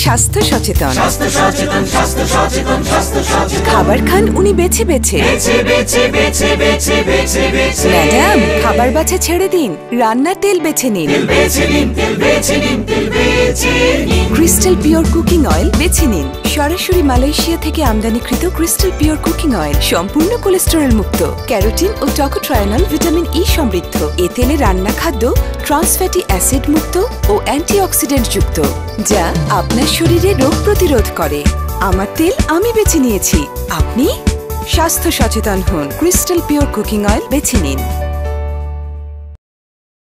স্বাস্থ্য সচেতন। খাবার খান উনি বেছে বেছে। ম্যাডাম, খাবার বাছা ছেড়ে দিন, রান্নার তেল বেছে নিন। ক্রিস্টাল পিওর কুকিং অয়েল বেছে নিন। সরাসরি মালয়েশিয়া থেকে আমদানিকৃত ক্রিস্টাল পিওর কুকিং অয়েল সম্পূর্ণ কোলেস্টেরল মুক্ত, ক্যারোটিন ও টকোট্রাইনল ভিটামিন ই সমৃদ্ধ। এ তেলে রান্না খাদ্য ট্রান্স ফ্যাটি অ্যাসিড মুক্ত ও অ্যান্টিঅক্সিডেন্ট যুক্ত, যা আপনার শরীরে রোগ প্রতিরোধ করে। আমার তেল আমি বেছে নিয়েছি, আপনি স্বাস্থ্য সচেতন হন। ক্রিস্টাল পিওর কুকিং অয়েল বেছে নিন।